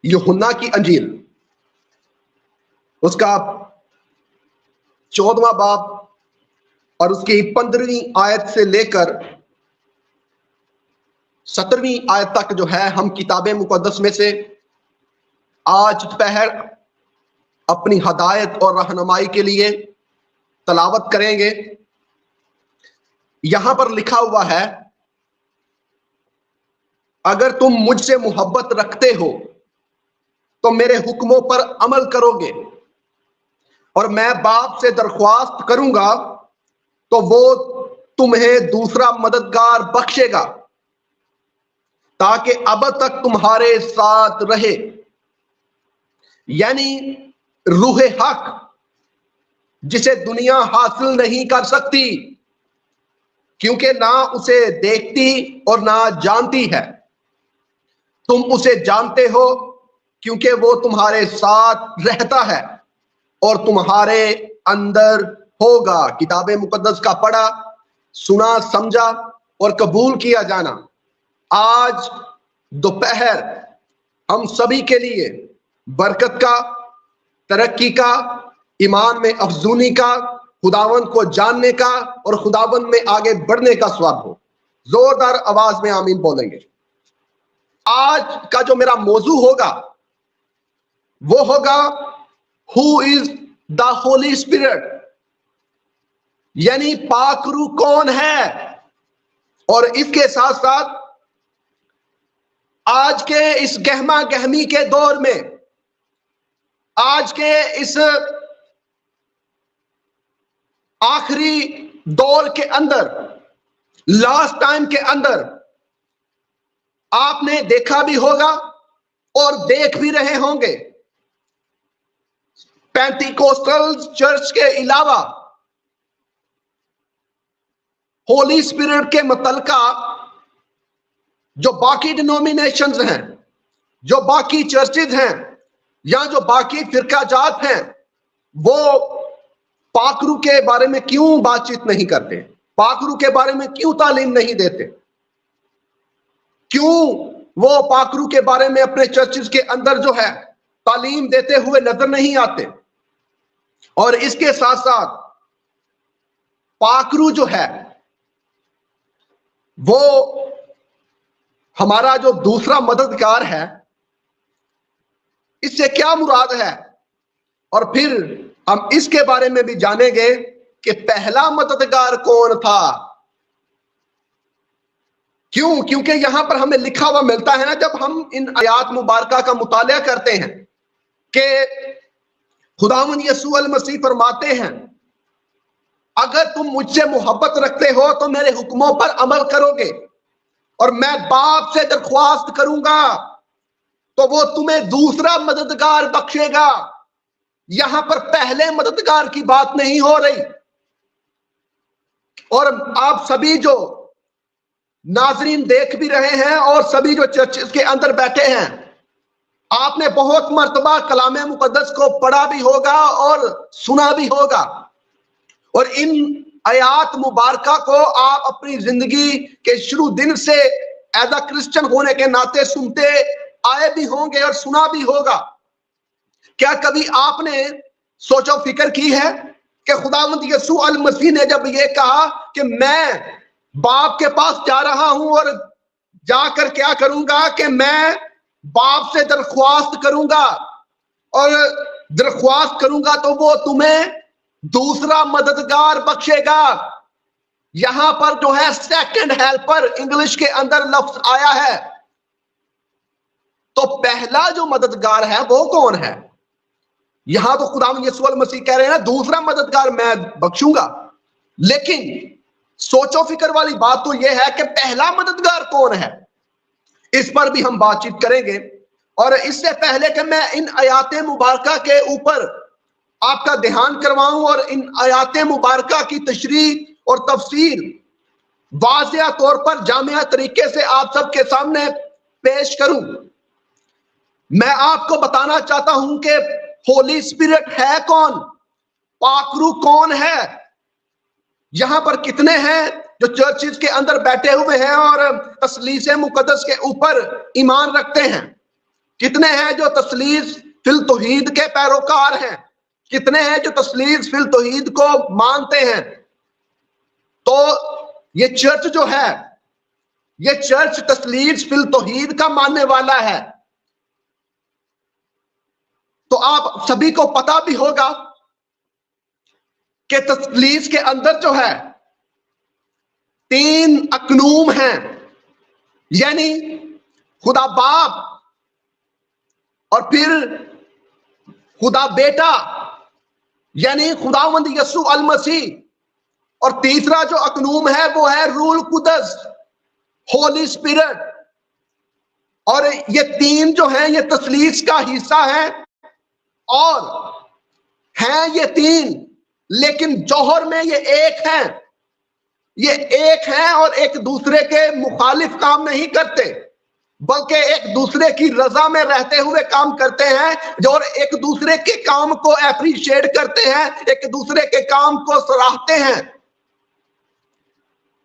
यूहन्ना की अंजील उसका 14वां बाब और उसकी 15वीं आयत से लेकर 17वीं आयत तक जो है हम किताबे मुकद्दस में से आज दोपहर अपनी हदायत और रहनुमाई के लिए तलावत करेंगे। यहां पर लिखा हुआ है, अगर तुम मुझसे मोहब्बत रखते हो तो मेरे हुक्मों पर अमल करोगे और मैं बाप से दरख्वास्त करूंगा तो वो तुम्हें दूसरा मददगार बख्शेगा ताकि अब तक तुम्हारे साथ रहे, यानी रूह हक जिसे दुनिया हासिल नहीं कर सकती क्योंकि ना उसे देखती और ना जानती है। तुम उसे जानते हो क्योंकि वो तुम्हारे साथ रहता है और तुम्हारे अंदर होगा। किताबे मुकद्दस का पढ़ा, सुना, समझा और कबूल किया जाना आज दोपहर हम सभी के लिए बरकत का, तरक्की का, ईमान में अफजूनी का, खुदावंद को जानने का और खुदावंद में आगे बढ़ने का स्वाब हो। जोरदार आवाज में आमीन बोलेंगे। आज का जो मेरा मौजू होगा वो होगा who is the Holi spirit, यानी पाक रूह कौन है। और इसके साथ साथ आज के इस गहमा गहमी के दौर में, आज के इस आखिरी दौर के अंदर, लास्ट टाइम के अंदर आपने देखा भी होगा और देख भी रहे होंगे, पेंटिकोस्टल चर्च के अलावा होली स्पिरिट के मुतलका जो बाकी डिनोमिनेशंस हैं, जो बाकी चर्चेज हैं या जो बाकी फिरकाजात हैं, वो पाकरू के बारे में क्यों बातचीत नहीं करते, पाकरू के बारे में क्यों तालीम नहीं देते, क्यों वो पाकरू के बारे में अपने चर्चेज के अंदर जो है तालीम देते हुए नजर नहीं आते। और इसके साथ साथ पाकरू जो है वो हमारा जो दूसरा मददगार है, इससे क्या मुराद है। और फिर हम इसके बारे में भी जानेंगे कि पहला मददगार कौन था। क्यों? क्योंकि यहां पर हमें लिखा हुआ मिलता है ना, जब हम इन आयात मुबारका का मुतालिया करते हैं कि खुदावंद यीशु अल मसीह फरमाते हैं, अगर तुम मुझसे मोहब्बत रखते हो तो मेरे हुक्मों पर अमल करोगे और मैं बाप से दरख्वास्त करूंगा तो वो तुम्हें दूसरा मददगार बख्शेगा। यहां पर पहले मददगार की बात नहीं हो रही। और आप सभी जो नाजरीन देख भी रहे हैं और सभी जो चर्च के अंदर बैठे हैं, आपने बहुत मर्तबा कलामे मुकद्दस को पढ़ा भी होगा और सुना भी होगा और इन आयात मुबारका को आप अपनी जिंदगी के शुरू दिन से एज अ क्रिश्चियन होने के नाते सुनते आए भी होंगे और सुना भी होगा। क्या कभी आपने सोचो फिक्र की है कि खुदावंद यीशु अल मसीह ने जब ये कहा कि मैं बाप के पास जा रहा हूं और जाकर क्या करूंगा कि मैं बाप से दरख्वास्त करूंगा और दरख्वास्त करूंगा तो वो तुम्हें दूसरा मददगार बख्शेगा। यहां पर जो है सेकंड हेल्पर इंग्लिश के अंदर लफ्ज आया है। तो पहला जो मददगार है वो कौन है? यहां तो खुदावंद यीशु अल मसीह कह रहे हैं ना, दूसरा मददगार मैं बख्शूंगा। लेकिन सोचो फिक्र वाली बात तो यह है कि पहला मददगार कौन है, इस पर भी हम बातचीत करेंगे। और इससे पहले कि मैं इन आयाते मुबारका के ऊपर आपका ध्यान करवाऊं और इन आयाते मुबारका की तशरीह और तफसीर वाज़िया तौर पर जामिया तरीके से आप सबके सामने पेश करूं, मैं आपको बताना चाहता हूं कि होली स्पिरिट है कौन, पाकरू कौन है। यहां पर कितने हैं जो चर्चिज के अंदर बैठे हुए हैं और तस्लीसे मुकद्दस के ऊपर ईमान रखते हैं। कितने हैं जो तस्लीस फिल तौहीद के पैरोकार हैं? कितने हैं जो तस्लीस फिल तौहीद को मानते हैं? तो ये चर्च जो है, ये चर्च तस्लीस फिल तौहीद का मानने वाला है। तो आप सभी को पता भी होगा कि तस्लीस के अंदर जो है 3 अकनूम हैं, यानी खुदा बाप और फिर खुदा बेटा यानी खुदावंद यसू अल मसीह, और तीसरा जो अकनूम है वो है रूल कुदस, होली स्पिरिट। और ये 3 जो हैं ये तस्लीस का हिस्सा है, और हैं ये 3 लेकिन जौहर में ये एक हैं। ये एक हैं और एक दूसरे के मुखालिफ काम नहीं करते, बल्कि एक दूसरे की रजा में रहते हुए काम करते हैं, जो और एक दूसरे के काम को एप्रिशिएट करते हैं, एक दूसरे के काम को सराहते हैं।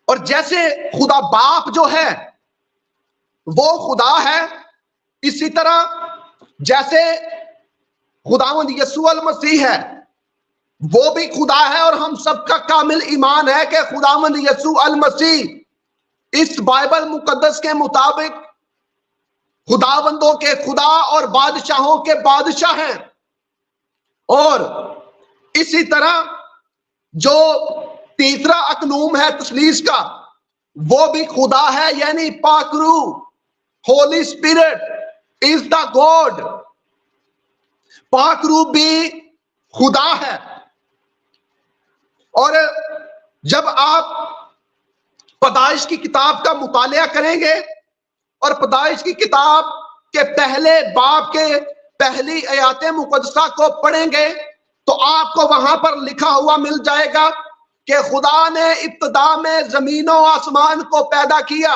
और जैसे खुदा बाप जो है वो खुदा है, इसी तरह जैसे खुदावंद यसू अल मसीह है वो भी खुदा है, और हम सबका कामिल ईमान है कि खुदावंद यसू अल मसीह इस बाइबल मुकद्दस के मुताबिक खुदावंदों के खुदा और बादशाहों के बादशाह हैं। और इसी तरह जो तीसरा अकनूम है तस्लीस का, वो भी खुदा है, यानी पाकरू, holy spirit is the God. पाकरू भी खुदा है। और जब आप पैदाइश की किताब का मुतालिया करेंगे और पैदाइश की किताब के पहले बाब के पहली आयात मुकद्दसा को पढ़ेंगे तो आपको वहां पर लिखा हुआ मिल जाएगा कि खुदा ने इब्तिदा में जमीन और आसमान को पैदा किया।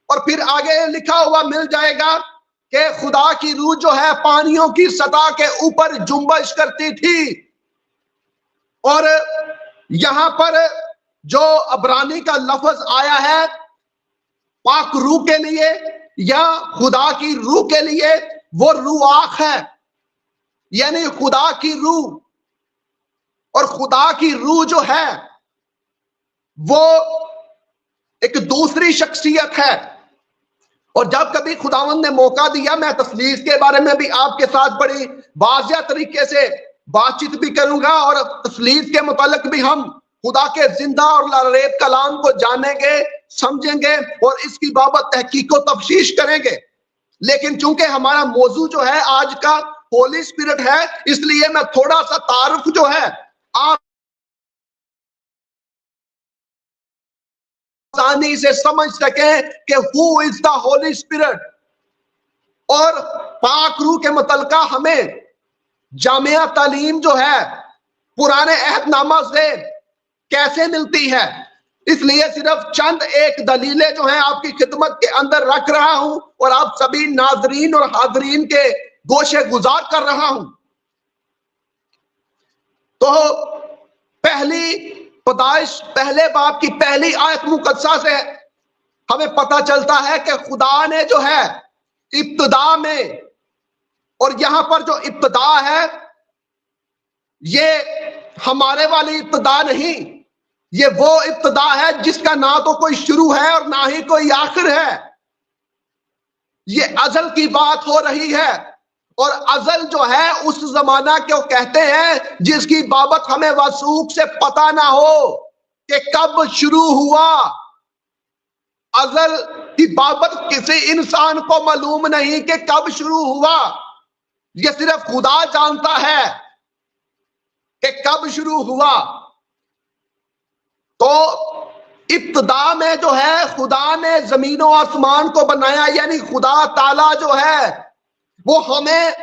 और फिर आगे लिखा हुआ मिल जाएगा कि खुदा की रूह जो है पानियों की सतह के ऊपर जुम्बश करती थी। और यहां पर जो अबरानी का लफ्ज आया है पाक रूह के लिए या खुदा की रूह के लिए, वो रूआख है, यानी खुदा की रूह। और खुदा की रूह जो है वो एक दूसरी शख्सियत है। और जब कभी खुदावंद ने मौका दिया, मैं तस्लीस के बारे में भी आपके साथ बड़ी वाज़िया तरीके से बातचीत भी करूंगा, और तस्लीस के मुतालिक भी हम खुदा के जिंदा और लारेब कलाम को जानेंगे, समझेंगे और इसकी बाबत तहकीक और तफ्शीश करेंगे। लेकिन चूंकि हमारा मौजू जो है आज का होली स्पिरिट है, इसलिए मैं थोड़ा सा तारुफ जो है आप आसानी से समझ सके कि who is the Holi spirit. और पाक रूह के मुतलका हमें जामिया तालीम जो है पुराने अहदनामा से कैसे मिलती है, इसलिए सिर्फ चंद एक दलीलें जो हैं आपकी खिदमत के अंदर रख रहा हूं और आप सभी नाजरीन और हाजरीन के गोशे गुजार कर रहा हूं। तो पहली पैदाइश पहले बाब की पहली आयत मुकद्दसा से हमें पता चलता है कि खुदा ने जो है इब्तिदा में, और यहां पर जो इब्तिदा है ये हमारे वाली इब्तिदा नहीं, ये वो इब्तिदा है जिसका ना तो कोई शुरू है और ना ही कोई आखिर है। ये अजल की बात हो रही है, और अजल जो है उस जमाना को कहते हैं जिसकी बाबत हमें वसूख से पता ना हो कि कब शुरू हुआ। अजल की बाबत किसी इंसान को मालूम नहीं कि कब शुरू हुआ, ये सिर्फ खुदा जानता है कि कब शुरू हुआ। तो इब्तिदा में जो है खुदा ने जमीन और आसमान को बनाया, यानी खुदा ताला जो है वो हमें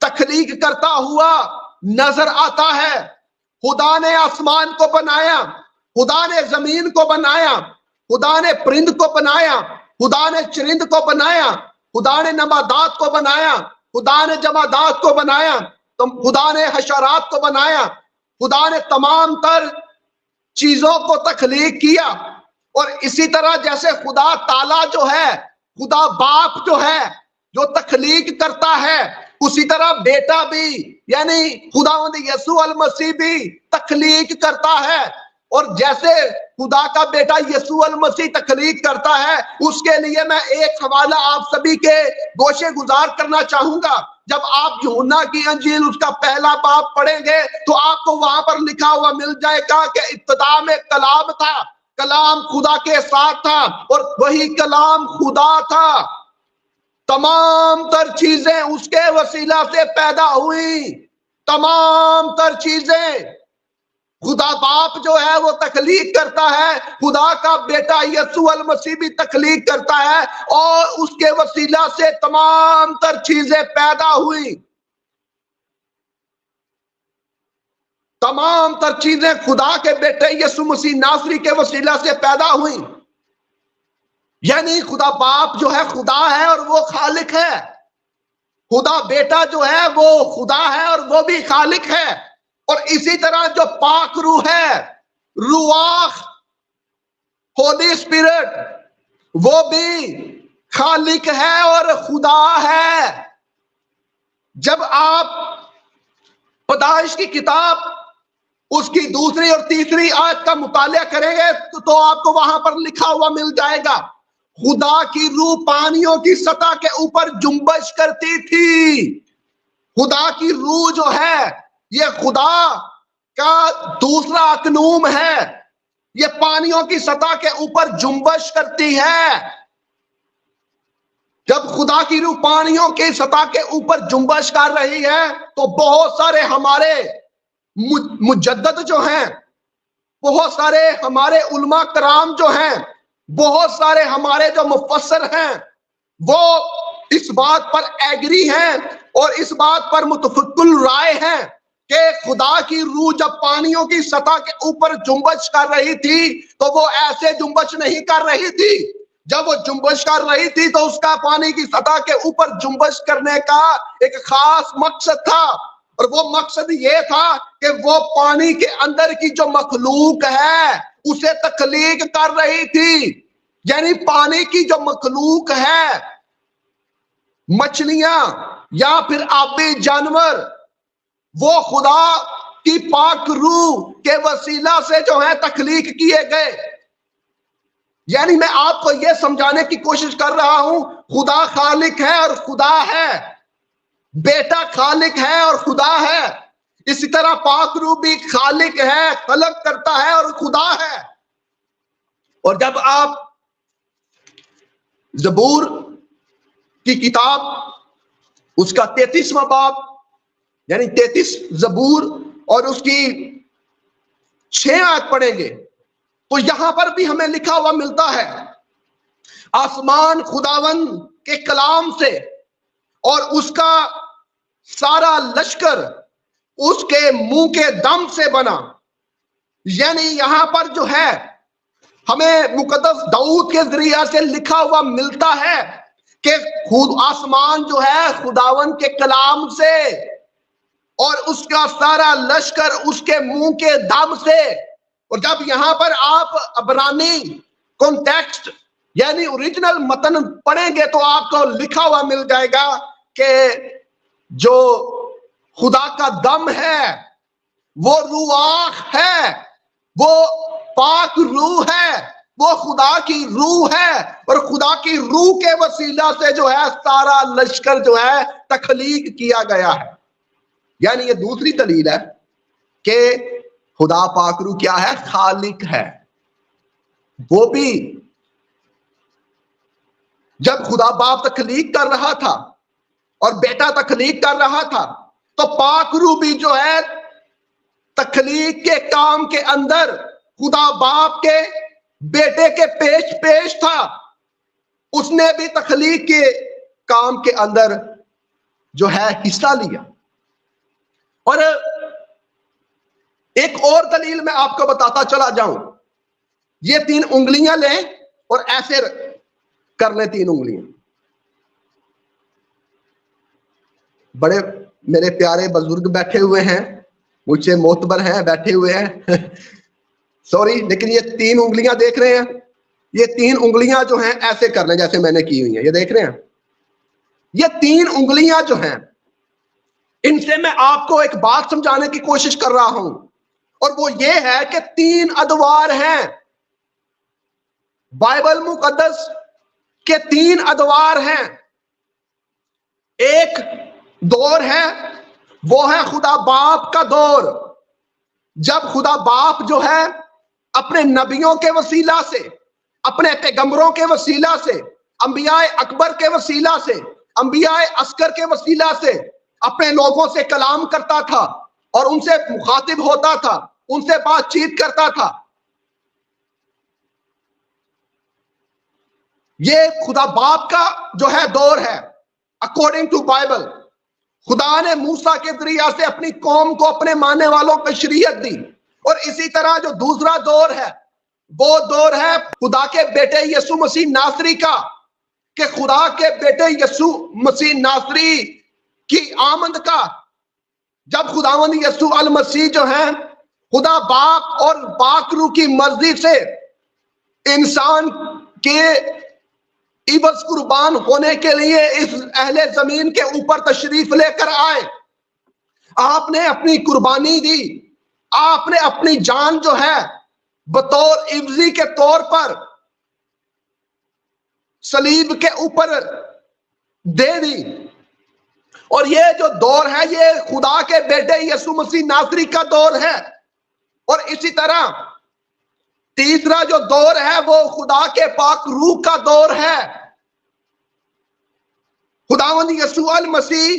तखलीक करता हुआ नजर आता है। खुदा ने आसमान को बनाया, खुदा ने जमीन को बनाया, खुदा ने परिंद को बनाया, खुदा ने चरिंद को बनाया, खुदा ने नबादात को बनाया, खुदा ने जमादात को बनाया, तो खुदा ने हशरात को बनाया, खुदा ने तमाम तर चीजों को तखलीक किया। और इसी तरह जैसे खुदा ताला जो है, खुदा बाप जो है, जो तखलीक करता है, उसी तरह बेटा भी यानी खुदावंद यीशु अल मसीह भी तखलीक करता है। और जैसे खुदा का बेटा यीशु अल मसीह तखलीक करता है, उसके लिए मैं एक हवाला आप सभी के गोशे गुजार करना चाहूंगा। जब आप यूहन्ना की अंजील उसका पहला बाब पढ़ेंगे तो आपको वहां पर लिखा हुआ मिल जाएगा कि इब्तिदा में कलाम था, कलाम खुदा के साथ था और वही कलाम खुदा था। तमाम तर चीजें उसके वसीला से पैदा हुई, तमाम तर चीजें। खुदा बाप जो है वो तखलीक करता है, खुदा का बेटा यीशु अल मसीह भी तखलीक करता है और उसके वसीला से तमाम तर चीजें पैदा हुई। तमाम तर चीजें खुदा के बेटे यीशु मसीह नासरी के वसीला से पैदा हुई। यानी खुदा बाप जो है खुदा है और वो खालिक है, खुदा बेटा जो है वो खुदा है और वो भी खालिक है। और इसी तरह जो पाक रूह है, रुआह, होली स्पिरिट, वो भी खालिक है और खुदा है। जब आप पैदाइश की किताब उसकी दूसरी और तीसरी आयत का मुतालिया करेंगे तो आपको वहां पर लिखा हुआ मिल जाएगा, खुदा की रूह पानियों की सतह के ऊपर जुम्बश करती थी। खुदा की रूह जो है ये खुदा का दूसरा अकनूम है, ये पानियों की सतह के ऊपर जुम्बश करती है। जब खुदा की रूह पानियों की सतह के ऊपर जुम्बश कर रही है तो बहुत सारे हमारे मुजद्दद जो हैं, बहुत सारे हमारे उलमा कराम जो हैं, बहुत सारे हमारे जो मुफस्सर हैं, वो इस बात पर एग्री हैं और इस बात पर मुतफिकुल राय हैं कि खुदा की रूह जब पानियों की सतह के ऊपर जुम्बश कर रही थी तो वो ऐसे जुम्बश नहीं कर रही थी। जब वो जुम्बश कर रही थी तो उसका पानी की सतह के ऊपर जुम्बश करने का एक खास मकसद था, और वो मकसद ये था कि वो पानी के अंदर की जो मखलूक है उसे तख्लीक कर रही थी। यानी पानी की जो मखलूक है, मछलियां या फिर आबी जानवर, वो खुदा की पाक रूह के वसीला से जो है तख्लीक किए गए। यानी मैं आपको यह समझाने की कोशिश कर रहा हूं, खुदा खालिक है और खुदा है, बेटा खालिक है और खुदा है। इसी तरह पाक रूह भी खालिक है, खलक करता है और खुदा है। और जब आप ज़बूर की किताब उसका 33वां बाब यानी 33 ज़बूर और उसकी 6 आयत पढ़ेंगे तो यहां पर भी हमें लिखा हुआ मिलता है, आसमान खुदावन के कलाम से और उसका सारा लश्कर उसके मुंह के दम से बना। यानी यहां पर जो है हमें मुकद्दस दाऊद के जरिया से लिखा हुआ मिलता है कि खुद आसमान जो है खुदावन के कलाम से और उसका सारा लश्कर उसके मुंह के दम से। और जब यहां पर आप अबरानी कॉन्टेक्स्ट यानी ओरिजिनल मतन पढ़ेंगे तो आपको लिखा हुआ मिल जाएगा कि जो खुदा का दम है वो रुआह है, वो पाक रूह है, वो खुदा की रूह है। और खुदा की रूह के वसीला से जो है सारा लश्कर जो है तख्लीक किया गया है। यानी ये दूसरी दलील है कि खुदा पाक रूह क्या है, खालिक है। वो भी जब खुदा बाप तख्लीक कर रहा था और बेटा तख्लीक कर रहा था तो पाक रूह भी जो है तख्लीक के काम के अंदर खुदा बाप के बेटे के पेश था। उसने भी तख्लीक के काम के अंदर जो है हिस्सा लिया। और एक और दलील मैं आपको बताता चला जाऊं, ये 3 उंगलियां लें और ऐसे कर लें 3 उंगलियां। बड़े मेरे प्यारे बुजुर्ग बैठे हुए हैं, मुझसे मोतबर हैं, बैठे हुए हैं सॉरी, लेकिन ये 3 उंगलियां देख रहे हैं, ये 3 उंगलियां जो हैं ऐसे कर लें जैसे मैंने की हुई है, ये देख रहे हैं। ये 3 उंगलियां जो हैं, इनसे मैं आपको एक बात समझाने की कोशिश कर रहा हूं, और वो ये है कि 3 अदवार हैं। बाइबल मुकद्दस के 3 अदवार हैं। एक दौर है, वो है खुदा बाप का दौर, जब खुदा बाप जो है अपने नबियों के वसीला से, अपने पैगंबरों के वसीला से, अंबियाए अकबर के वसीला से, अंबियाए अस्कर के वसीला से अपने लोगों से कलाम करता था और उनसे मुखातिब होता था, उनसे बातचीत करता था। ये खुदा बाप का जो है दौर है। अकॉर्डिंग टू बाइबल, खुदा ने मूसा के जरिया से अपनी कौम को, अपने मानने वालों को शरीयत दी। और इसी तरह जो दूसरा दौर है, वो दौर है खुदा के बेटे यीशु मसीह नासरी का, कि खुदा के बेटे यीशु मसीह नासरी की आमद का, जब खुदावंद यीशु अल मसीह जो है खुदा बाप और पाक रूह की मर्जी से इंसान के इवज कुर्बान होने के लिए इस अहले जमीन के ऊपर तशरीफ लेकर आए। आपने अपनी कुर्बानी दी, आपने अपनी जान जो है बतौर इवजी के तौर पर सलीब के ऊपर दे दी। और ये जो दौर है, ये खुदा के बेटे यीशु मसीह नासरी का दौर है। और इसी तरह तीसरा जो दौर है, वो खुदा के पाक रूह का दौर है। खुदावंद यीशु अल मसीह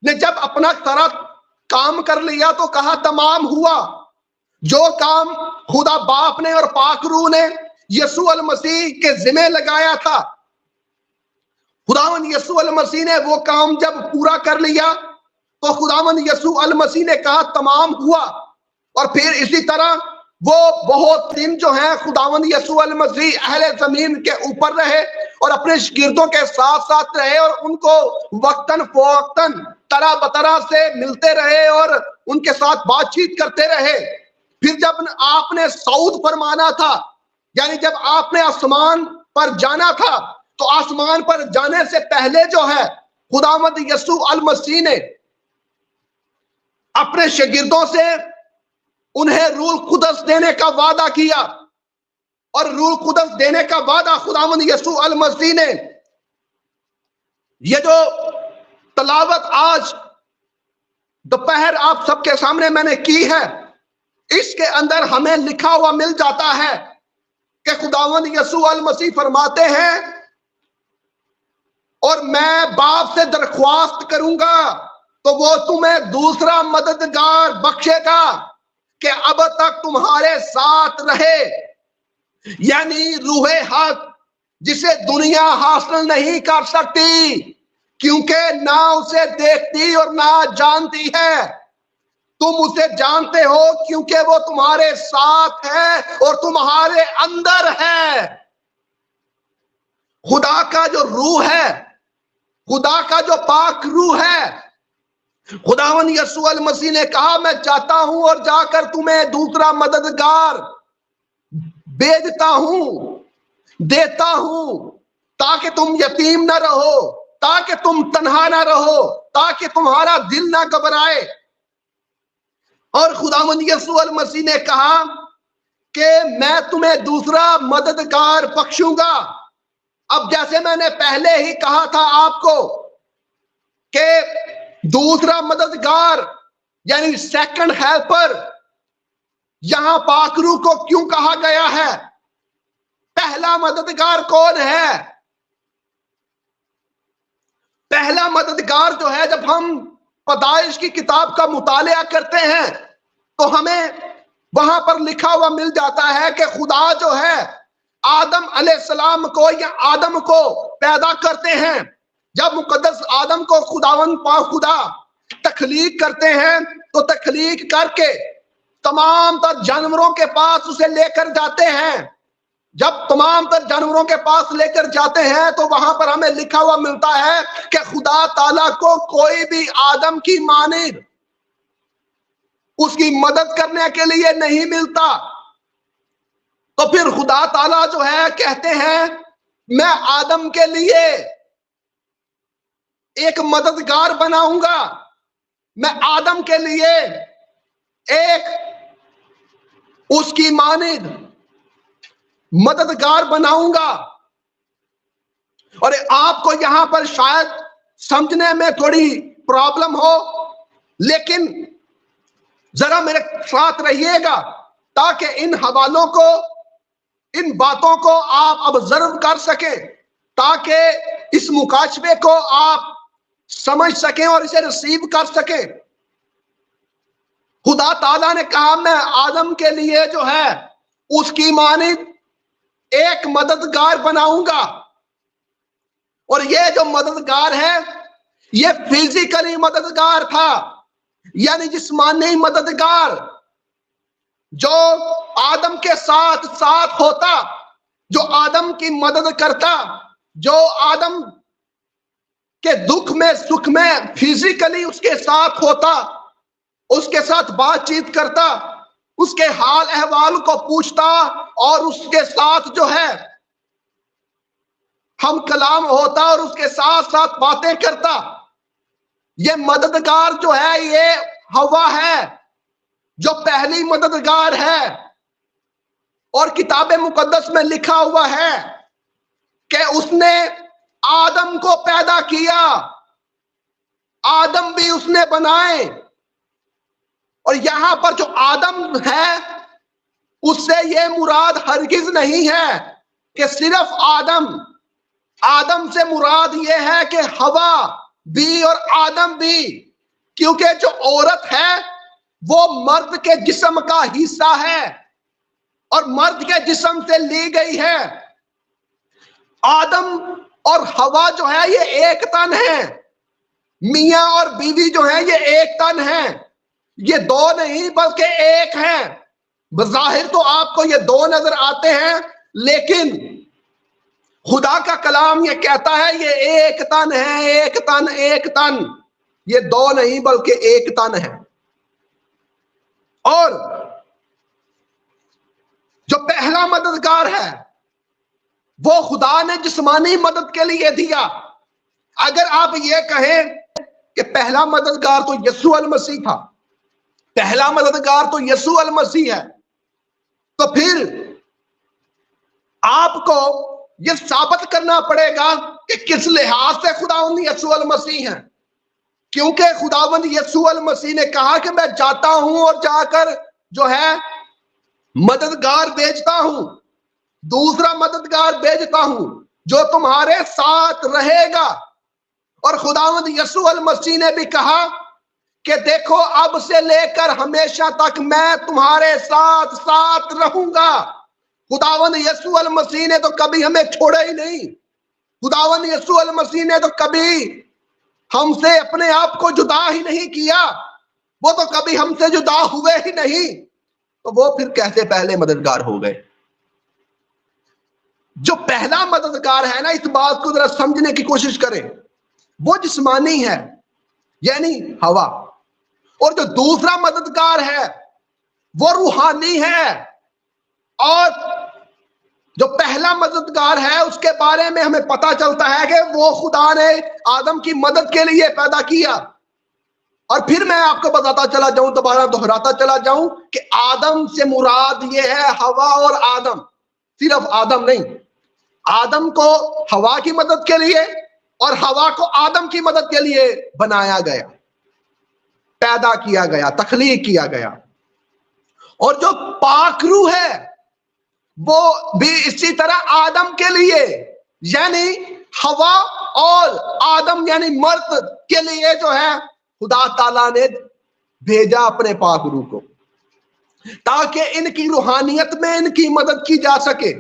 ने जब अपना सारा काम कर लिया तो कहा तमाम हुआ। जो काम खुदा बाप ने और पाक रूह ने यीशु अल मसीह के जिम्मे लगाया था, खुदावंद यीशु अल मसीह ने वो काम जब पूरा कर लिया तो खुदावंद यीशु अल मसीह ने कहा तमाम हुआ। और फिर इसी तरह वो बहुत दिन जो है खुदावंद यीशु अल मसीह अहले जमीन के ऊपर रहे और अपने शागिर्दों के साथ साथ रहे और उनको वक्तन फवक्तन तरह बतरा से मिलते रहे और उनके साथ बातचीत करते रहे। फिर जब आपने सऊद फरमाना था, यानी जब आपने आसमान पर जाना था, तो आसमान पर जाने से पहले जो है खुदावंद यीशु अल मसीह ने अपने शागिर्दों से उन्हें रूह कुदस देने का वादा किया। और रूह कुदस देने का वादा खुदावंद यीशु अल मसीह ने, ये जो तलावत आज दोपहर आप सबके सामने मैंने की है, इसके अंदर हमें लिखा हुआ मिल जाता है कि खुदावंद यीशु अल मसीह फरमाते हैं, और मैं बाप से दरख्वास्त करूंगा तो वो तुम्हें दूसरा मददगार बख्शेगा कि अब तक तुम्हारे साथ रहे, यानी रूहे हक, जिसे दुनिया हासिल नहीं कर सकती क्योंकि ना उसे देखती और ना जानती है। तुम उसे जानते हो क्योंकि वो तुम्हारे साथ है और तुम्हारे अंदर है। खुदा का जो रूह है, खुदा का जो पाक रूह है, खुदावंद यीशु अल मसीह ने कहा मैं चाहता हूं और जाकर तुम्हें दूसरा मददगार भेजता हूं, देता हूं, ताकि तुम यतीम ना रहो, ताकि तुम तन्हा ना रहो, ताकि तुम्हारा दिल ना घबराए। और खुदावंद यीशु अल मसीह ने कहा कि मैं तुम्हें दूसरा मददगार बख्शूंगा। अब जैसे मैंने पहले ही कहा था आपको कि दूसरा मददगार यानी सेकंड हेल्पर यहां पाक रूह को क्यों कहा गया है? पहला मददगार कौन है? पहला मददगार जो है, जब हम पैदाइश की किताब का मुतालिया करते हैं तो हमें वहां पर लिखा हुआ मिल जाता है कि खुदा जो है आदम अलैहिस्सलाम को या आदम को पैदा करते हैं। जब मुकद्दस आदम को खुदावंद पाक खुदा तख्लीक करते हैं तो तख्लीक करके तमाम तर जानवरों के पास उसे लेकर जाते हैं। जब तमाम तर जानवरों के पास लेकर जाते हैं तो वहां पर हमें लिखा हुआ मिलता है कि खुदा ताला को कोई भी आदम की मानिद उसकी मदद करने के लिए नहीं मिलता। तो फिर खुदा ताला जो है कहते हैं मैं आदम के लिए एक मददगार बनाऊंगा। मैं आदम के लिए एक उसकी मानिद मददगार बनाऊंगा। और आपको यहां पर शायद समझने में थोड़ी प्रॉब्लम हो, लेकिन जरा मेरे साथ रहिएगा ताकि इन हवालों को, इन बातों को आप ऑब्जर्व कर सके, ताकि इस मुकाशबे को आप समझ सकें और इसे रिसीव कर सकें। खुदा ताला ने कहा मैं आदम के लिए जो है उसकी मानिद एक मददगार बनाऊंगा। और ये जो मददगार है ये फिजिकली मददगार था, यानी जिस्मानी मददगार, जो आदम के साथ साथ होता, जो आदम की मदद करता, जो आदम के दुख में सुख में फिजिकली उसके साथ होता, उसके साथ बातचीत करता, उसके हाल अहवाल को पूछता और उसके साथ जो है हम कलाम होता और उसके साथ साथ बातें करता। ये मददगार जो है ये हवा है, जो पहली मददगार है। और किताब मुकद्दस में लिखा हुआ है कि उसने आदम को पैदा किया, आदम भी उसने बनाए। और यहां पर जो आदम है उससे ये मुराद हरगिज नहीं है कि सिर्फ आदम, आदम से मुराद ये है कि हवा भी और आदम भी, क्योंकि जो औरत है वो मर्द के जिस्म का हिस्सा है और मर्द के जिस्म से ली गई है। आदम और हवा जो है ये एक तन है, मियां और बीवी जो है ये एक तन है, ये दो नहीं बल्कि एक है। बज़ाहिर तो आपको ये दो नजर आते हैं, लेकिन खुदा का कलाम ये कहता है ये एक तन है, एक तन, एक तन, ये दो नहीं बल्कि एक तन है। और जो पहला मददगार है वो खुदा ने जिस्मानी मदद के लिए दिया। अगर आप ये कहें कि पहला मददगार तो यीशु अल मसीह था, पहला मददगार तो यीशु अल मसीह है, तो फिर आपको यह साबित करना पड़ेगा कि किस लिहाज से खुदावंद यीशु अल मसीह है। क्योंकि खुदावंद यीशु अल मसीह ने कहा कि मैं जाता हूं और जाकर जो है मददगार भेजता हूं, दूसरा मददगार भेजता हूं जो तुम्हारे साथ रहेगा। और खुदावंद यीशु अल मसीह ने भी कहा कि देखो अब से लेकर हमेशा तक मैं तुम्हारे साथ साथ रहूंगा। खुदावंद यीशु अल मसीह ने तो कभी हमें छोड़ा ही नहीं। खुदावंद यीशु अल मसीह ने तो कभी हमसे अपने आप को जुदा ही नहीं किया, वो तो कभी हमसे जुदा हुए ही नहीं, तो वो फिर कैसे पहले मददगार हो गए। जो पहला मददगार है ना, इस बात को जरा समझने की कोशिश करें, वो जिस्मानी है यानी हवा, और जो दूसरा मददगार है वो रूहानी है। और जो पहला मददगार है उसके बारे में हमें पता चलता है कि वो खुदा ने आदम की मदद के लिए पैदा किया। और फिर मैं आपको बताता चला जाऊं, दोबारा दोहराता चला जाऊं कि आदम से मुराद ये है हवा और आदम, सिर्फ आदम नहीं। आदम को हवा की मदद के लिए और हवा को आदम की मदद के लिए बनाया गया, पैदा किया गया, तख्लीक किया गया। और जो पाक रूह है वो भी इसी तरह आदम के लिए, यानी हवा और आदम यानी मर्द के लिए जो है खुदा ताला ने भेजा अपने पाक रूह को, ताकि इनकी रूहानियत में इनकी मदद की जा सके,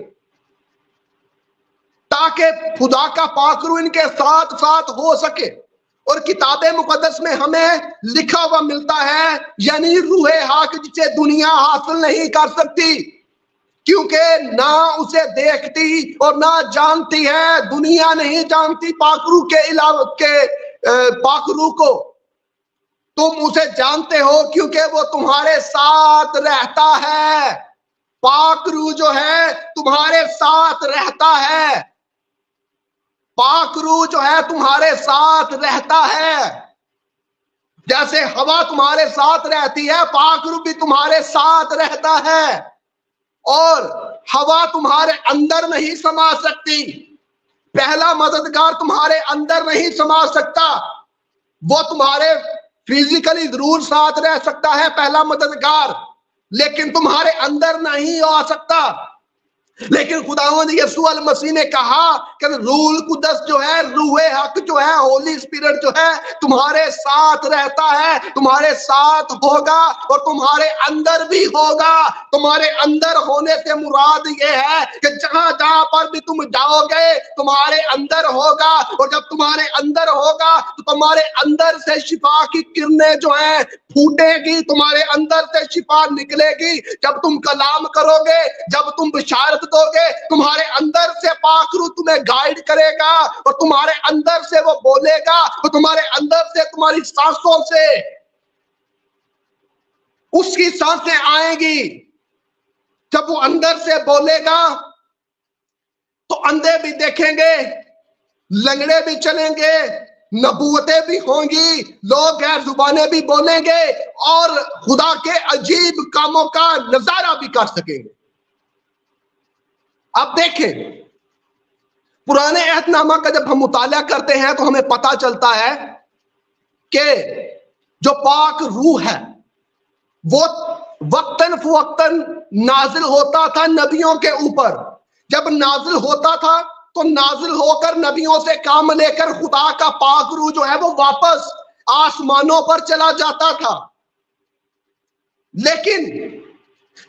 ताकि खुदा का पाक रूह इनके साथ साथ हो सके। और किताबे मुकद्दस में हमें लिखा हुआ मिलता है, यानी रूहे हाक जिसे दुनिया हासिल नहीं कर सकती, क्योंकि ना उसे देखती और ना जानती है, दुनिया नहीं जानती पाकरू के अलावा के पाकरू को। तुम उसे जानते हो क्योंकि वो तुम्हारे साथ रहता है। पाकरू जो है तुम्हारे साथ रहता है। पाक रूह जो है तुम्हारे साथ रहता है। जैसे हवा तुम्हारे साथ रहती है, पाक रूह भी तुम्हारे साथ रहता है। और हवा तुम्हारे अंदर नहीं समा सकती, पहला मददगार तुम्हारे अंदर नहीं समा सकता। वो तुम्हारे फिजिकली जरूर साथ रह सकता है पहला मददगार, लेकिन तुम्हारे अंदर नहीं आ सकता। लेकिन खुदावंद यीशु अल मसीह ने कहा कि रूह कुदस जो है, रूहे हक जो है, होली स्पिरिट जो है तुम्हारे साथ रहता है, तुम्हारे साथ होगा और तुम्हारे अंदर भी होगा। तुम्हारे अंदर होने से मुराद ये है कि जहां जहां पर भी तुम जाओगे तुम्हारे अंदर होगा, और जब तुम्हारे अंदर होगा तो तुम्हारे अंदर से शिफा की किरणें जो है फूटेगी, तुम्हारे अंदर से शिफा निकलेगी। जब तुम कलाम करोगे, जब तुम बिशारत दोगे, तुम्हारे अंदर से पाक रूह तुम्हें गाइड करेगा और तुम्हारे अंदर से वो बोलेगा, और तुम्हारे अंदर से तुम्हारी सांसों से उसकी सांसें आएंगी। जब वो अंदर से बोलेगा तो अंधे भी देखेंगे, लंगड़े भी चलेंगे, नबूवतें भी होंगी, लोग गैर जुबानें भी बोलेंगे और खुदा के अजीब कामों का नजारा भी कर सकेंगे। अब देखें, पुराने अहदनामा का जब हम मुताला करते हैं तो हमें पता चलता है कि जो पाक रूह है वो वक्तन फवक्तन नाजिल होता था नबियों के ऊपर। जब नाजिल होता था तो नाजिल होकर नबियों से काम लेकर खुदा का पाक रूह जो है वो वापस आसमानों पर चला जाता था। लेकिन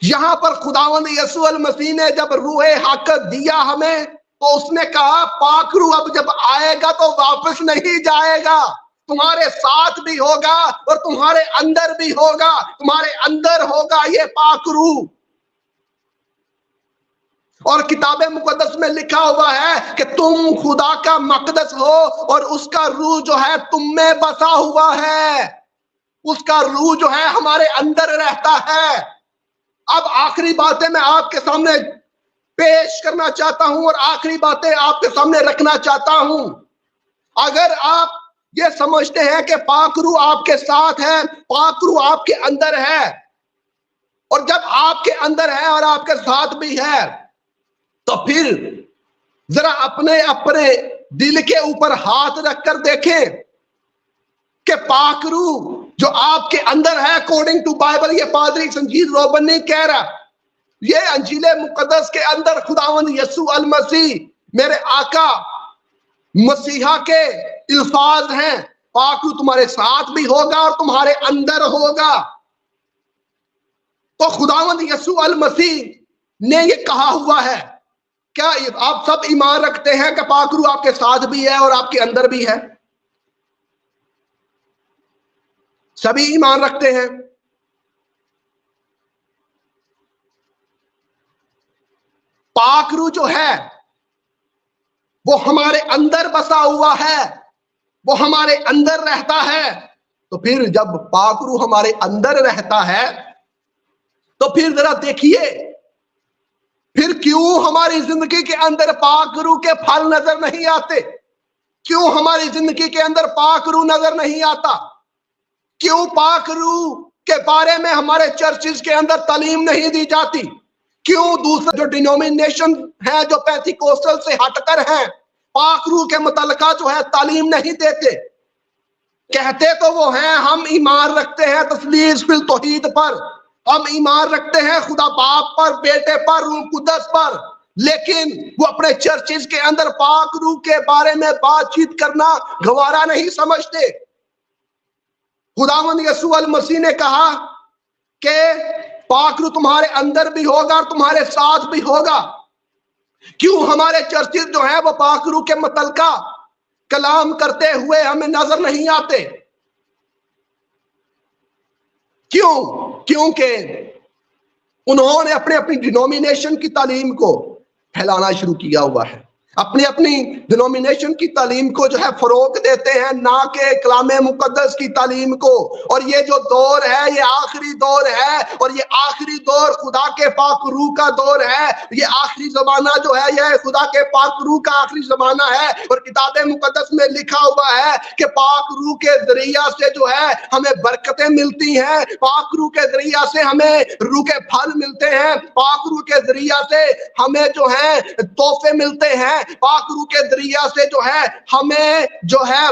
यहां पर खुदावंद यीशु अल मसीह ने जब रूहे हक दिया हमें, तो उसने कहा पाक रूह अब जब आएगा तो वापस नहीं जाएगा, तुम्हारे साथ भी होगा और तुम्हारे अंदर भी होगा। तुम्हारे अंदर होगा ये पाक रूह। और किताबे मुकद्दस में लिखा हुआ है कि तुम खुदा का मकदस हो और उसका रूह जो है तुम में बसा हुआ है। उसका रूह जो है हमारे अंदर रहता है। अब आखिरी बातें मैं आपके सामने पेश करना चाहता हूं और आखिरी बातें आपके सामने रखना चाहता हूं। अगर आप ये समझते हैं कि पाक रूह आपके साथ है, पाक रूह आपके अंदर है, और जब आपके अंदर है और आपके साथ भी है, तो फिर जरा अपने अपने दिल के ऊपर हाथ रखकर देखें कि पाक रूह जो आपके अंदर है, अकॉर्डिंग टू बाइबल, ये पादरी संजीद रोबन नहीं कह रहा, ये अंजीले मुकद्दस के अंदर खुदावंद यीशु अल मसीह मेरे आका मसीहा के इल्फाज हैं। पाक रूह तुम्हारे साथ भी होगा और तुम्हारे अंदर होगा। तो खुदावंद यीशु अल मसीह ने ये कहा हुआ है। क्या आप सब ईमान रखते हैं कि पाक रूह आपके साथ भी है और आपके अंदर भी है? सभी ईमान रखते हैं। पाक रूह जो है वो हमारे अंदर बसा हुआ है, वो हमारे अंदर रहता है। तो फिर जब पाक रूह हमारे अंदर रहता है तो फिर जरा देखिए, फिर क्यों हमारी जिंदगी के अंदर पाक रूह के फल नजर नहीं आते? क्यों हमारी जिंदगी के अंदर पाक रूह नजर नहीं आता? क्यों पाक रूह के बारे में हमारे चर्चिज के अंदर तालीम नहीं दी जाती? क्यों दूसरे जो डिनोमिनेशन है, जो पेंटिकोस्टल से हटकर हैं, पाक रूह के मुतल्लिका जो है तालीम नहीं देते? कहते तो वो हैं हम ईमान रखते हैं तस्लीस फिल तौहीद पर, हम ईमान रखते हैं खुदा बाप पर, बेटे पर, रूह कुदस पर, लेकिन वो अपने चर्चिज के अंदर पाक रूह के बारे में बातचीत करना गवारा नहीं समझते। खुदावंद यीशु अल मसीह ने कहा कि पाक रूह तुम्हारे अंदर भी होगा और तुम्हारे साथ भी होगा। क्यों हमारे चर्चिज जो है वो पाक रूह के मुतल्लिका कलाम करते हुए हमें नजर नहीं आते? क्यों? क्योंकि उन्होंने अपने अपनी डिनोमिनेशन की तालीम को फैलाना शुरू किया हुआ है। अपनी अपनी डिनोमिनेशन की तालीम को जो है फरोग देते हैं, ना कि कलामे मुकद्दस की तालीम को। और ये जो दौर है ये आखिरी दौर है, और ये आखिरी दौर खुदा के पाक रूह का दौर है। ये आखिरी जमाना जो है यह खुदा के पाक रूह का आखिरी जमाना है। और किताबे मुकद्दस में लिखा हुआ है कि पाक रूह के जरिया से जो है हमें बरकतें मिलती हैं, पाक रूह के जरिया से हमें रूह के फल मिलते हैं, पाक रूह के जरिया से हमें जो है तोहफे मिलते हैं, पाक रूह के जरिया से जो है हमें जो है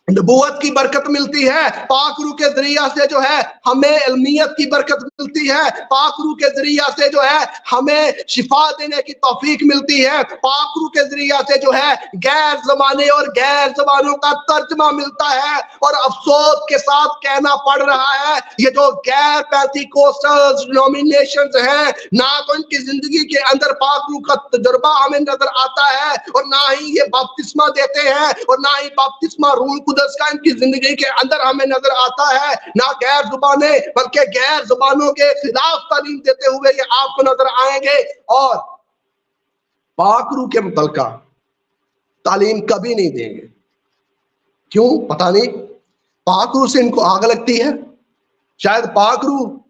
नबूवत की बरकत मिलती है, पाक रूह के जरिया से जो है हमें इल्मियत की बरकत मिलती है, पाक रूह के जरिया से जो है हमें शिफा देने की तौफीक मिलती है, पाक रूह के जरिया से जो है गैर जबाने और गैर जबानों का तर्जमा मिलता है। और अफसोस के साथ कहना पड़ रहा है ये जो गैर पेंटिकोस्टल डिनोमिनेशंस हैं, ना तो इनकी जिंदगी के अंदर पाक रूह का तजुर्बा हमें नजर आता है, और ना ही ये बपतिस्मा देते हैं, और ना ही बपतिस्मा रूह का इनकी जिंदगी के अंदर हमें नजर आता है। ना गैर जुबाने बल्कि गैर जुबानों के खिलाफ तालीम देते हुए ये आपको नजर आएंगे। और पाक रूह के मुतल्लिका तालीम कभी नहीं देंगे। क्यों पता नहीं, पाक रूह से इनको आग लगती है, शायद पाक रूह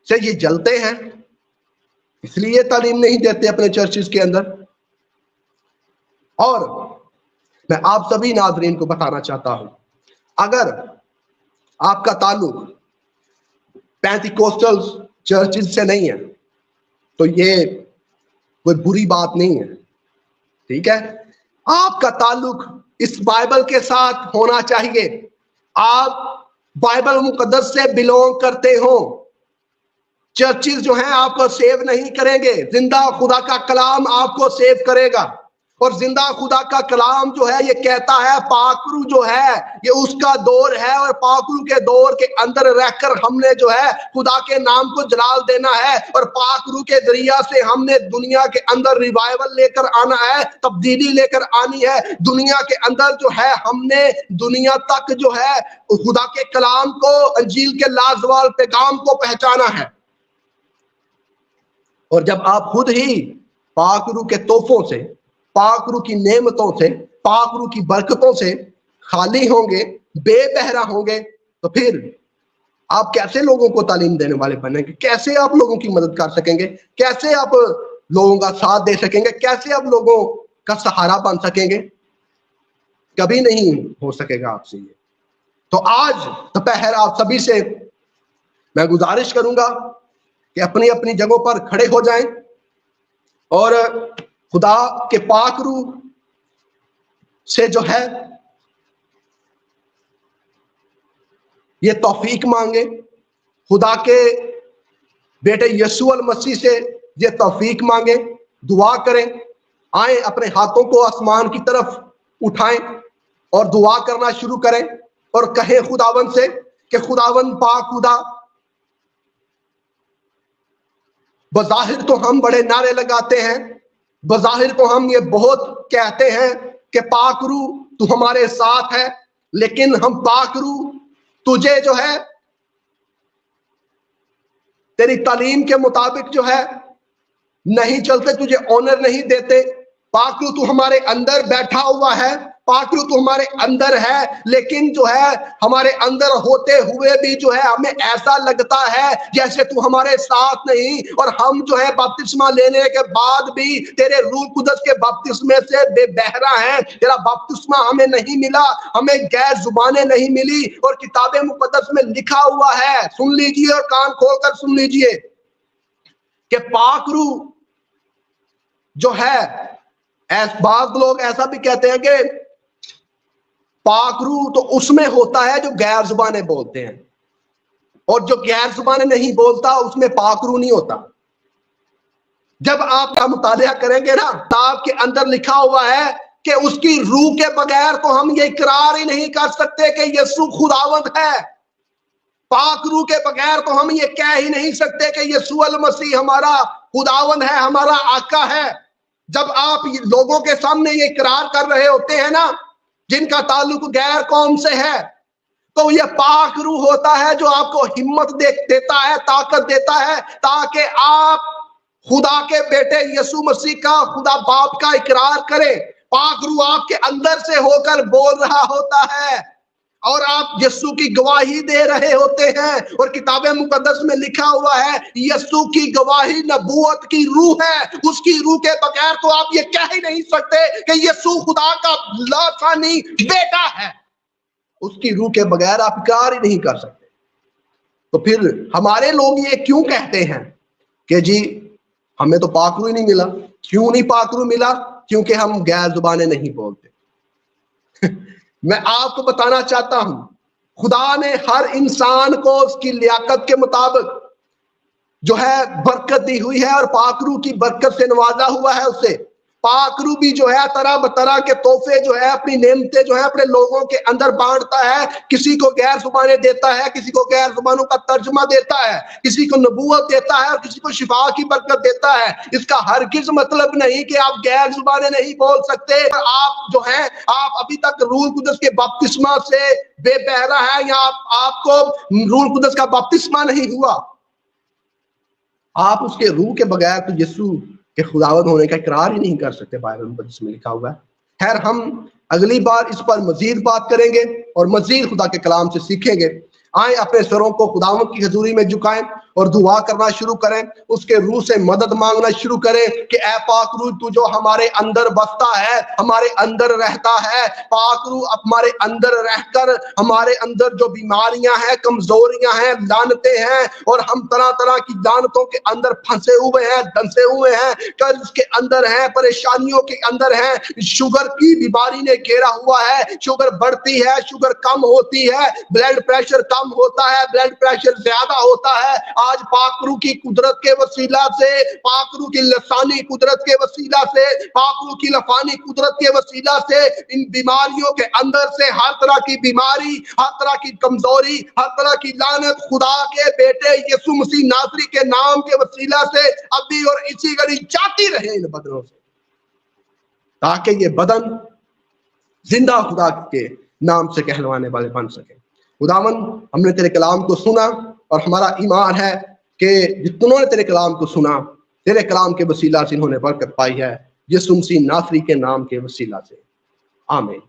से ये जलते हैं, इसलिए तालीम नहीं देते अपने चर्चेस के अंदर। और मैं आप सभी नाज़रीन को बताना चाहता हूं, अगर आपका ताल्लुक पेंटिकोस्टल चर्चेस से नहीं है तो ये कोई बुरी बात नहीं है, ठीक है। आपका ताल्लुक इस बाइबल के साथ होना चाहिए। आप बाइबल मुकद्दस से बिलोंग करते हो। चर्चेस जो हैं आपको सेव नहीं करेंगे, जिंदा खुदा का कलाम आपको सेव करेगा। और जिंदा खुदा का कलाम जो है ये कहता है पाकरू जो है ये उसका दौर है, और पाकरू के दौर के अंदर रहकर हमने जो है खुदा के नाम को जलाल देना है, और पाकरू के जरिया से हमने दुनिया के अंदर रिवाइवल लेकर आना है, तब्दीली लेकर आनी है दुनिया के अंदर। जो है हमने दुनिया तक जो है खुदा के कलाम को, अंजील के लाजवाल पैगाम को पहचाना है। और जब आप खुद ही पाकरू के तोहफों से, पाकरू की नेमतों से, पाकरू की बरकतों से खाली होंगे, बेबहरा होंगे, तो फिर आप कैसे लोगों को तालीम देने वाले बनेंगे? कैसे आप लोगों की मदद कर सकेंगे? कैसे आप लोगों का साथ दे सकेंगे? कैसे आप लोगों का सहारा बन सकेंगे? कभी नहीं हो सकेगा आपसे ये। तो आज दोपहर आप सभी से मैं गुजारिश करूंगा कि अपनी अपनी जगहों पर खड़े हो जाएं और खुदा के पाक रूह से जो है ये तौफीक मांगे, खुदा के बेटे यीशु मसीह से ये तौफीक मांगे, दुआ करें। आए अपने हाथों को आसमान की तरफ उठाएं और दुआ करना शुरू करें और कहें खुदावन से कि खुदावन पाक खुदा, बज़ाहिर तो हम बड़े नारे लगाते हैं, बज़ाहिर तो हम ये बहुत कहते हैं कि पाक रूह तू हमारे साथ है, लेकिन हम पाक रूह तुझे जो है तेरी तालीम के मुताबिक जो है नहीं चलते, तुझे ऑनर नहीं देते। पाक रूह तू हमारे अंदर बैठा हुआ है, पाक रूह तू हमारे अंदर है, लेकिन जो है हमारे अंदर होते हुए भी जो है हमें ऐसा लगता है जैसे तू हमारे साथ नहीं, और हम जो है बपतिस्मा लेने के बाद भी तेरे रूह कुदस के बपतिस्मे से बेबहरा हैं। तेरा बपतिस्मा हमें नहीं मिला, हमें गैर जुबानें नहीं मिली, और किताबे मुकद्दस में लिखा हुआ है, सुन लीजिए और कान खोलकर सुन लीजिए कि पाक रूह जो है, बाज़ लोग ऐसा भी कहते हैं कि पाक रूह तो उसमें होता है जो गैर जुबानें बोलते हैं, और जो गैर जुबानें नहीं बोलता उसमें पाक रूह नहीं होता। जब आप का मुतालिया करेंगे ना, किताब के अंदर लिखा हुआ है कि उसकी रूह के बगैर तो हम ये इकरार ही नहीं कर सकते कि यीशु खुदावंद है। पाक रूह के बगैर तो हम ये कह ही नहीं सकते कि यीशु मसीह हमारा खुदावंद है, हमारा आका है। जब आप लोगों के सामने ये इकरार कर रहे होते हैं ना, जिनका ताल्लुक गैर कौम से है, तो ये पाक रूह होता है जो आपको हिम्मत देता है, ताकत देता है, ताकि आप खुदा के बेटे यीशु मसीह का, खुदा बाप का इकरार करें, पाक रूह आपके अंदर से होकर बोल रहा होता है और आप यीशु की गवाही दे रहे होते हैं। और किताबे मुकद्दस में लिखा हुआ है यीशु की गवाही नबूवत की रूह है। उसकी रूह के बगैर तो आप ये कह ही नहीं सकते कि यीशु खुदा का लासानी बेटा है। उसकी रूह के बगैर आप इकरार ही नहीं कर सकते। तो फिर हमारे लोग ये क्यों कहते हैं कि जी हमें तो पाक रूह नहीं मिला। क्यों नहीं पाक रूह मिला? क्योंकि हम गैर जुबानें नहीं बोलते। मैं आपको बताना चाहता हूं, खुदा ने हर इंसान को उसकी लियाकत के मुताबिक जो है बरकत दी हुई है और पाक रूह की बरकत से नवाजा हुआ है उसे। पाक रूह भी जो है तरह बतरह के तोहफे जो है, अपनी नेमतें जो है अपने लोगों के अंदर बांटता है। किसी को गैर जुबानें देता है, किसी को गैर जुबानों का तर्जुमा देता है, किसी को नबूवत देता है और किसी को शिफा की बरकत देता है। इसका हरगिज मतलब नहीं कि आप गैर जुबानें नहीं बोल सकते। आप जो है आप अभी तक रूह कुदस के बपतिस्मा से बेबहरा है या आपको रूह कुदस का बपतिस्मा नहीं हुआ। आप उसके रूह के बगैर तो यीशु के खुदावंद होने का इकरार ही नहीं कर सकते। बाइबल में जिसमें लिखा हुआ है। खैर, हम अगली बार इस पर मजीद बात करेंगे और मजीद खुदा के कलाम से सीखेंगे। आए अपने सरों को खुदावंद की हजूरी में झुकाएं और दुआ करना शुरू करें, उसके रूह से मदद मांगना शुरू करें कि ऐ पाक रूह तू जो हमारे अंदर बसता है, हमारे अंदर रहता है, पाक रूह हमारे अंदर रहकर हमारे अंदर जो बीमारियां हैं, कमजोरियां हैं, लानतें हैं और हम तरह तरह की लानतों के अंदर फंसे हुए हैं, धंसे हुए हैं, कर्ज के अंदर हैं, परेशानियों के अंदर हैं, शुगर की बीमारी ने घेरा हुआ है, शुगर बढ़ती है, शुगर कम होती है, ब्लड प्रेशर कम होता है, ब्लड प्रेशर ज्यादा होता है। आज पाक रूह की कुदरत के वसीला से, पाक रूह की लसानी कुदरत के वसीला से, पाक रूह की लफानी कुदरत के वसीला से इन बीमारियों के अंदर से हर तरह की बीमारी, हर तरह की कमजोरी, हर तरह की लानत खुदा के बेटे यीशु मसीह नासरी के नाम के वसीला से अभी और इसी घड़ी जाती रहे इन बदनों से, ताकि ये बदन जिंदा खुदा के नाम से कहलवाने वाले बन सके। खुदावन, हमने तेरे कलाम को सुना और हमारा ईमान है कि जितनों ने तेरे कलाम को सुना, तेरे कलाम के वसीला से इन्होंने बरकत पाई है, यीशु मसीह नासरी के नाम के वसीला से। आमीन।